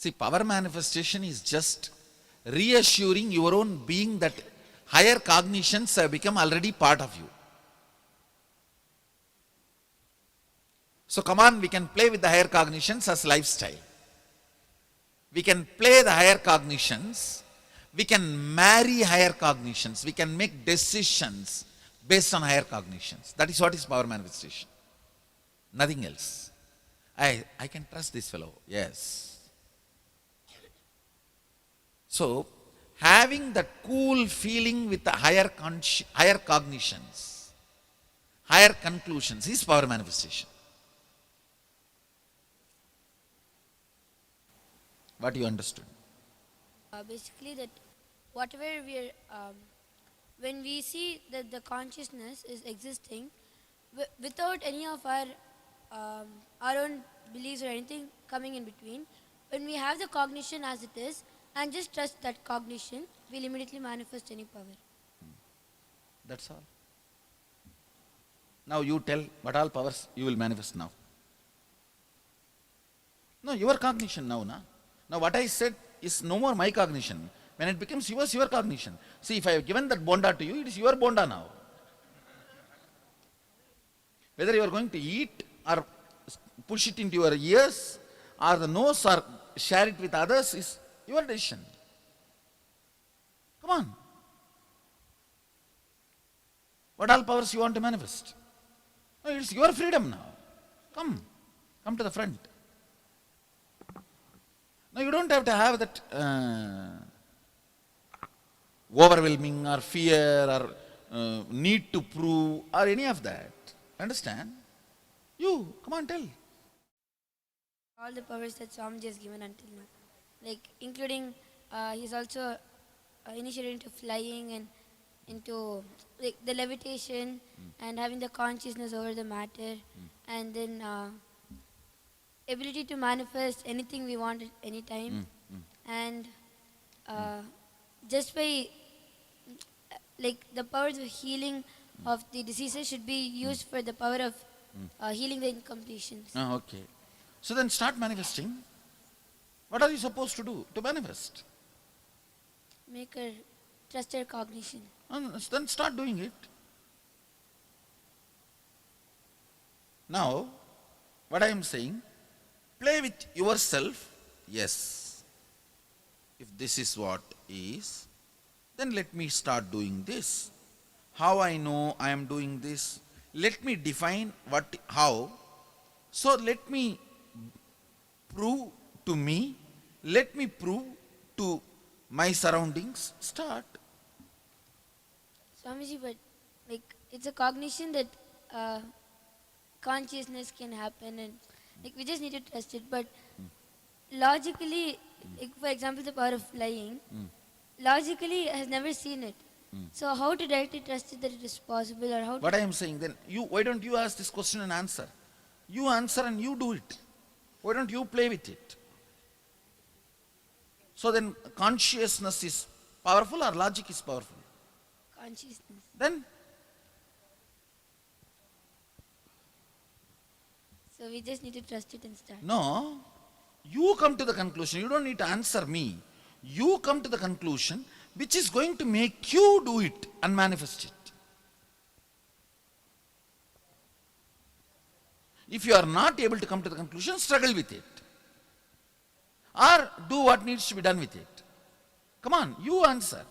See, power manifestation is just reassuring your own being that higher cognitions have become already part of you. So come on, we can play with the higher cognitions as lifestyle. We can play the higher cognitions. We can marry higher cognitions. We can make decisions based on higher cognitions. That is what is power manifestation. Nothing else. I can trust this fellow. Yes. So, having that cool feeling with the higher cognitions, higher conclusions is power manifestation. What you understood? Basically, that whatever we are, when we see that the consciousness is existing without any of our own beliefs or anything coming in between, when we have the cognition as it is and just trust that cognition, we'll immediately manifest any power. That's all. Now you tell what all powers you will manifest now. No, your cognition now, na? Now what I said is no more my cognition. When it becomes yours, your cognition. See, if I have given that bonda to you, it is your bonda now. Whether you are going to eat or push it into your ears or the nose or share it with others is your decision. Come on. What all powers you want to manifest? No, it's your freedom now. Come to the front. No, you don't have to have that overwhelming or fear or need to prove or any of that. Understand? You, come on, tell. All the powers that Swamiji has given until now, like including he's also initiated into flying and into like the levitation and having the consciousness over the matter, and then ability to manifest anything we want at any time, and just by like the powers of healing of the diseases should be used for the power of healing the incompletions. Oh, okay. So then start manifesting. What are you supposed to do to manifest? Make her trust her cognition. And then start doing it. Now, what I am saying, play with yourself. Yes. If this is what is, then let me start doing this. How I know I am doing this? Let me define what, how. So let me prove to me, let me prove to my surroundings. Start. Swamiji, but like it's a cognition that consciousness can happen, and like we just need to trust it. But logically, like, for example, the power of flying, logically has never seen it. So how to directly trust it that it is possible, or how? What I am saying, then you, why don't you ask this question and answer? You answer and you do it. Why don't you play with it? So then consciousness is powerful or logic is powerful? Consciousness. Then So we just need to trust it and start. no, you come to the conclusion. You don't need to answer me. You come to the conclusion which is going to make you do it and manifest it. If you are not able to come to the conclusion, struggle with it. Or do what needs to be done with it. Come on, you answer.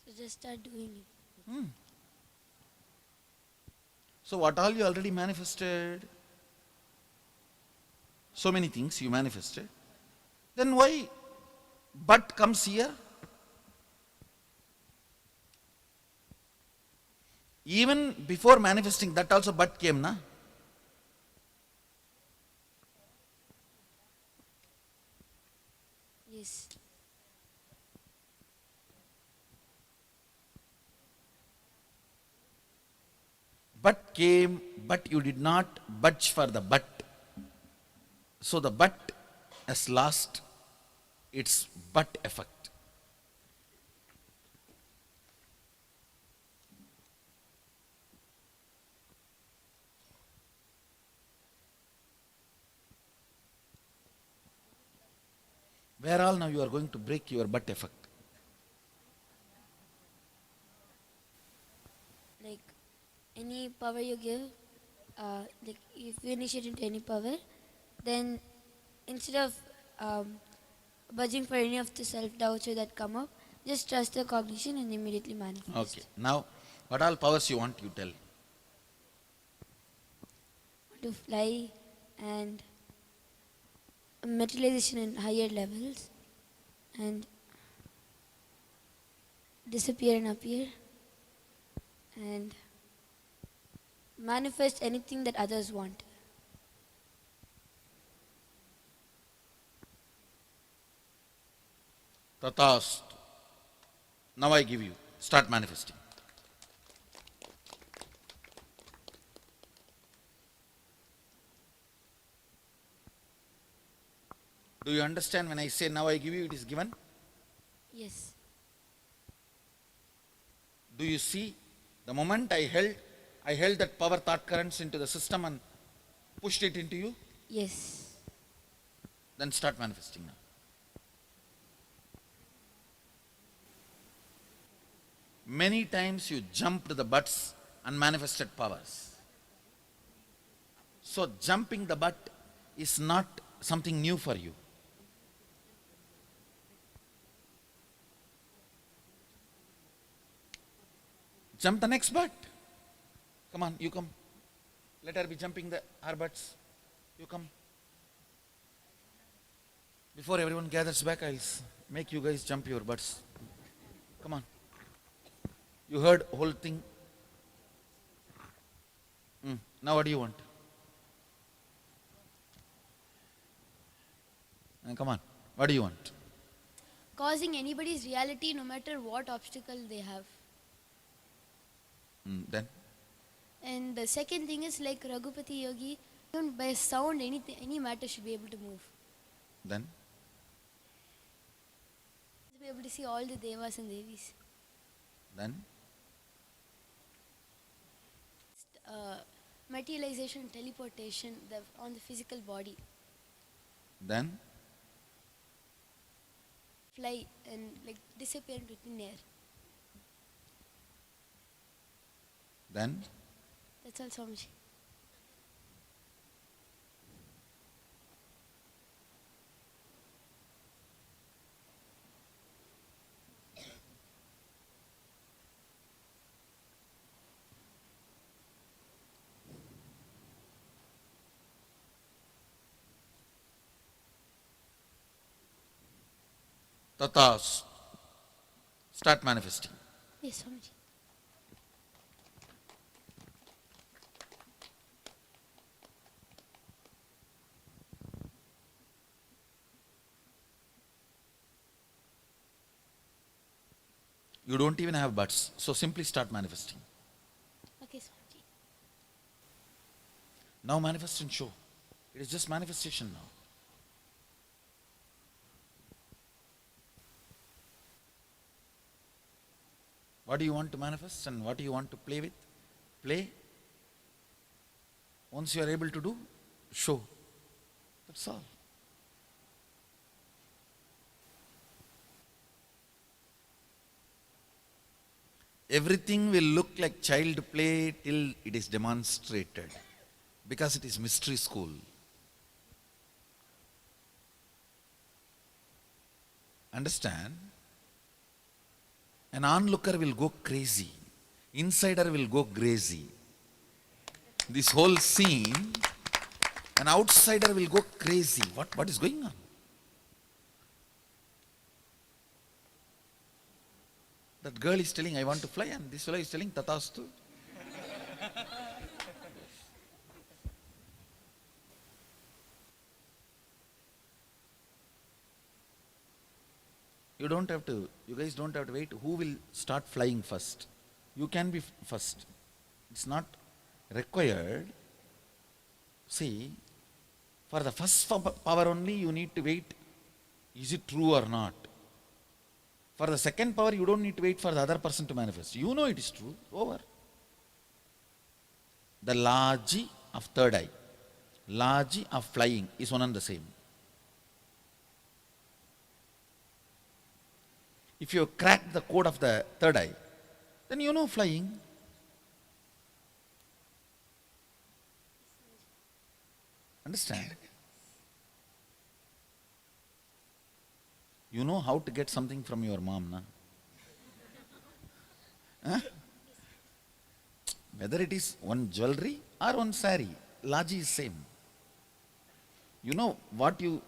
So just start doing it. So what all you already manifested? So many things you manifested. Then why but comes here? Even before manifesting, that also but came, na? Yes. But came, but you did not budge for the but. So the but has lost its but effect. Where all now you are going to break your butt effect? Like any power you give, like if you initiate into any power, then instead of budging for any of the self-doubts that come up, just trust the cognition and immediately manifest. Okay. Now, what all powers you want, you tell. To fly and materialization in higher levels and disappear and appear and manifest anything that others want. Tatast. Now I give you. Start manifesting. Do you understand when I say now I give you, it is given? Yes. Do you see? The moment I held that power thought currents into the system and pushed it into you. Yes. Then start manifesting now. Many times you jumped the butts and manifested powers. So jumping the butt is not something new for you. Jump the next butt. Come on, you come. Let her be jumping her butts. You come. Before everyone gathers back, I'll make you guys jump your butts. Come on. You heard whole thing. Now what do you want? Come on. What do you want? Causing anybody's reality no matter what obstacle they have. Then? And the second thing is like Raghupati Yogi, even by sound any matter should be able to move. Then? To be able to see all the devas and devis. Then? Materialization, teleportation on the physical body. Then? Fly and like disappear into thin air. Then? That's all, Swamiji. Tatas. Start manifesting. Yes, Swamiji. You don't even have butts, so simply start manifesting. Okay, Swamiji. Now manifest and show. It is just manifestation now. What do you want to manifest and what do you want to play with? Play. Once you are able to do, show. That's all. Everything will look like child play till it is demonstrated, because it is mystery school. Understand? An onlooker will go crazy. Insider will go crazy. This whole scene, an outsider will go crazy. What is going on? That girl is telling, I want to fly, and this fellow is telling, Tathastu. You guys don't have to wait. Who will start flying first? You can be first. It's not required. See, for the first power only you need to wait. Is it true or not? For the second power, you don't need to wait for the other person to manifest. You know it is true. Over. The Laji of third eye, Laji of flying is one and the same. If you crack the code of the third eye, then you know flying. Understand? You know how to get something from your mom, na? Huh? Whether it is one jewelry or one sari, Laji is same. You know what you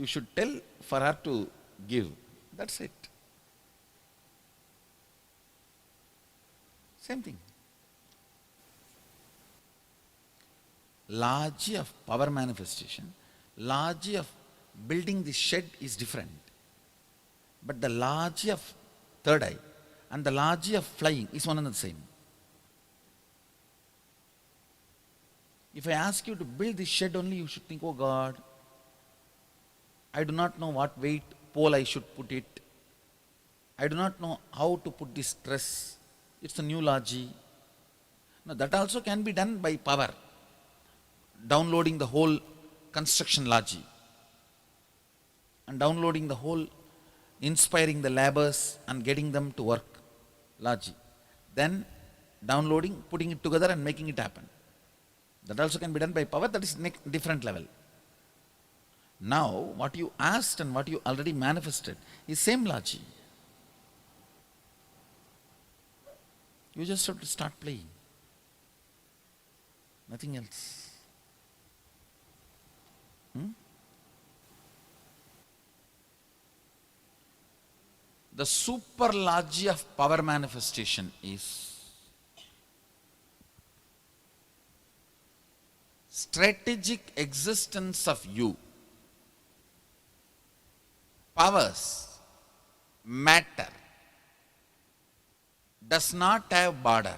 should tell for her to give. That's it. Same thing. Laji of power manifestation, Laji of building the shed is different. But the Laji of third eye and the Laji of flying is one and the same. If I ask you to build this shed only, you should think, oh God, I do not know what weight pole I should put it. I do not know how to put this truss. It's a new Laji. Now that also can be done by power. Downloading the whole construction Laji and downloading the whole, inspiring the laborers and getting them to work Laji. Then downloading, putting it together and making it happen. That also can be done by power. That is different level. Now what you asked and what you already manifested is same Laji. You just have to start playing. Nothing else. The super Laji of power manifestation is strategic existence of you. Powers, matter, does not have border,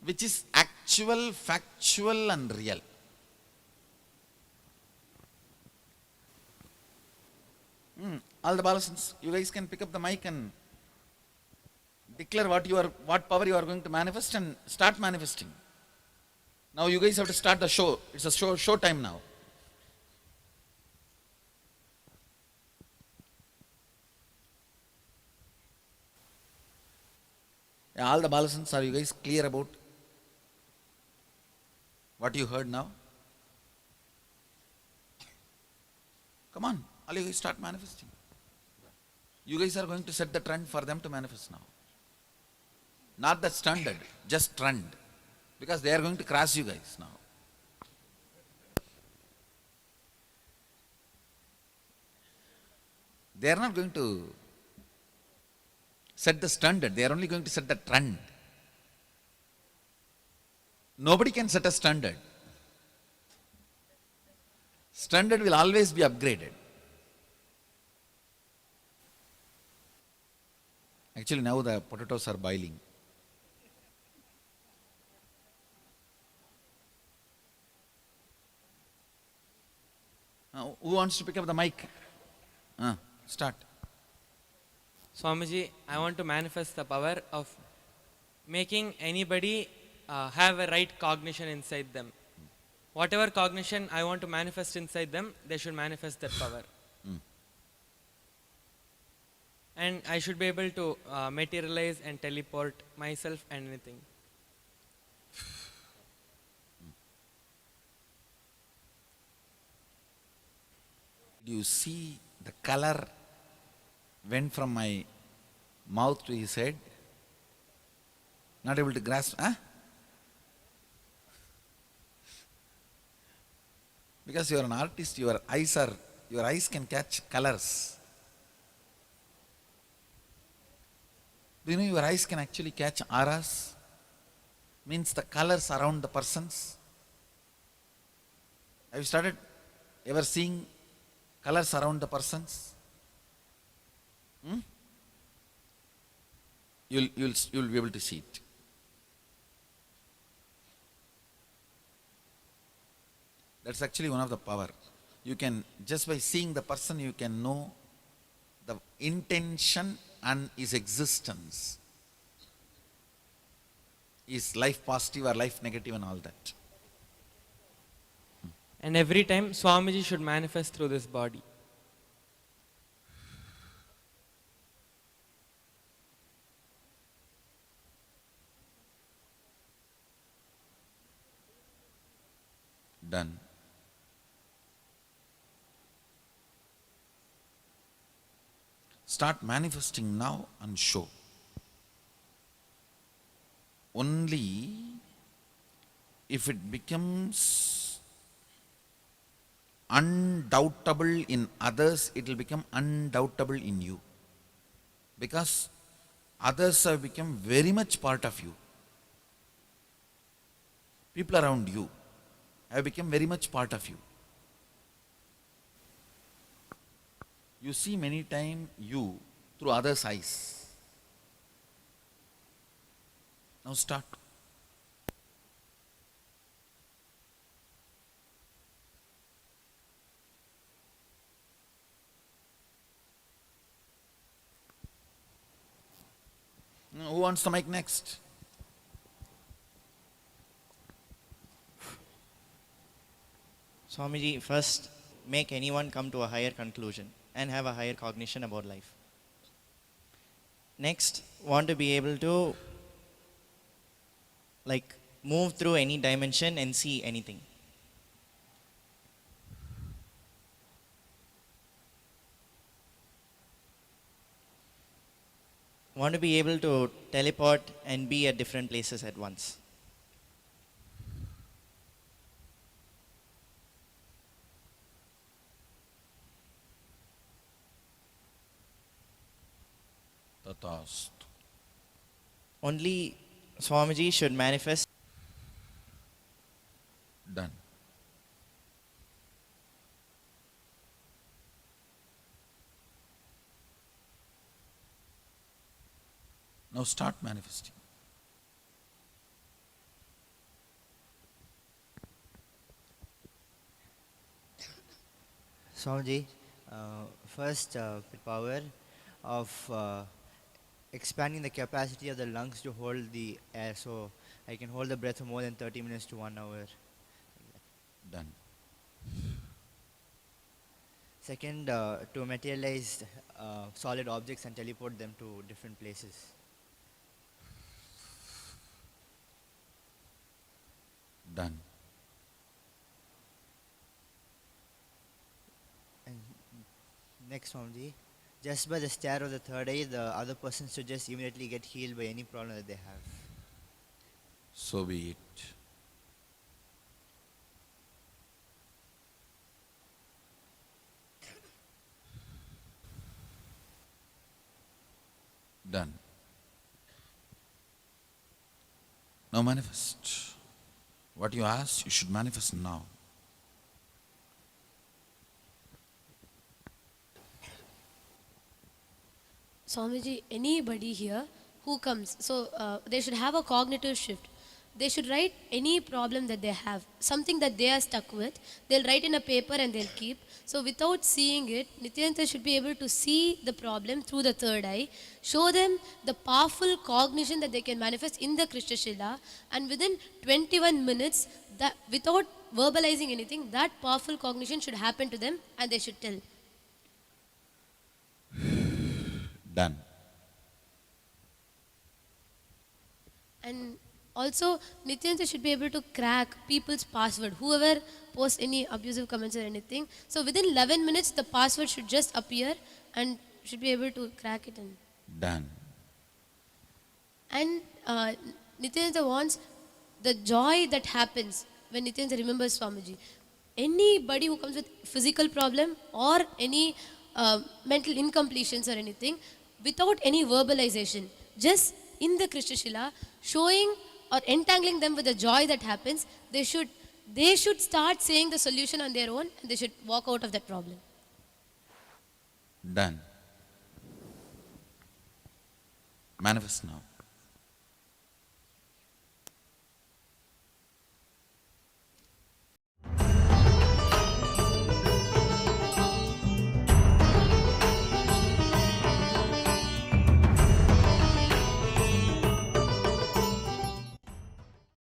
which is actual, factual and real. All the Balasans, you guys can pick up the mic and declare what power you are going to manifest and start manifesting. Now you guys have to start the show. It's a show time now. Yeah, all the Balasans, are you guys clear about what you heard now? Come on, all you guys start manifesting. You guys are going to set the trend for them to manifest now. Not the standard, just trend. Because they are going to crash you guys now. They are not going to set the standard, they are only going to set the trend. Nobody can set a standard. Standard will always be upgraded. Actually, now the potatoes are boiling. Who wants to pick up the mic? Start. Swamiji, I want to manifest the power of making anybody have a right cognition inside them. Whatever cognition I want to manifest inside them, they should manifest that power. And I should be able to materialize and teleport myself and anything. Do you see the color went from my mouth to his head? Not able to grasp, huh? Because you are an artist, your eyes can catch colors. Do you know your eyes can actually catch auras? Means the colors around the persons. Have you started ever seeing colors around the persons? You'll be able to see it. That's actually one of the power. You can, just by seeing the person, you can know the intention and his existence. Is life positive or life negative and all that. And every time Swamiji should manifest through this body. Done. Start manifesting now and show. Only if it becomes undoubtable in others, it will become undoubtable in you. Because others have become very much part of you. People around you have become very much part of you. You see many times you through others' eyes. Now start. Now, who wants the mic next? Swamiji, first make anyone come to a higher conclusion and have a higher cognition about life. Next, want to be able to move through any dimension and see anything. Want to be able to teleport and be at different places at once. Tatast. Only Swamiji should manifest. Done. Now start manifesting. Swamiji, first the power of expanding the capacity of the lungs to hold the air, so I can hold the breath for more than 30 minutes to 1 hour. Done. Second, to materialize solid objects and teleport them to different places. Done. And next, Swamiji, just by the stare of the third eye, the other person should just immediately get healed by any problem that they have. So be it. Done. Now manifest. What you ask, you should manifest now. Swamiji, anybody here who comes, so they should have a cognitive shift. They should write any problem that they have, something that they are stuck with. They'll write in a paper and they'll keep. So without seeing it, Nityananda should be able to see the problem through the third eye, show them the powerful cognition that they can manifest in the Krishna Shila, and within 21 minutes, that without verbalizing anything, that powerful cognition should happen to them and they should tell. Done. And also, Nityananda should be able to crack people's password. Whoever posts any abusive comments or anything. So within 11 minutes, the password should just appear and should be able to crack it. Done. And Nityananda wants the joy that happens when Nityananda remembers Swamiji. Anybody who comes with physical problem or any mental incompletions or anything, without any verbalization, just in the Krishna Shila, showing or entangling them with the joy that happens, they should start saying the solution on their own and they should walk out of that problem. Done. Manifest now.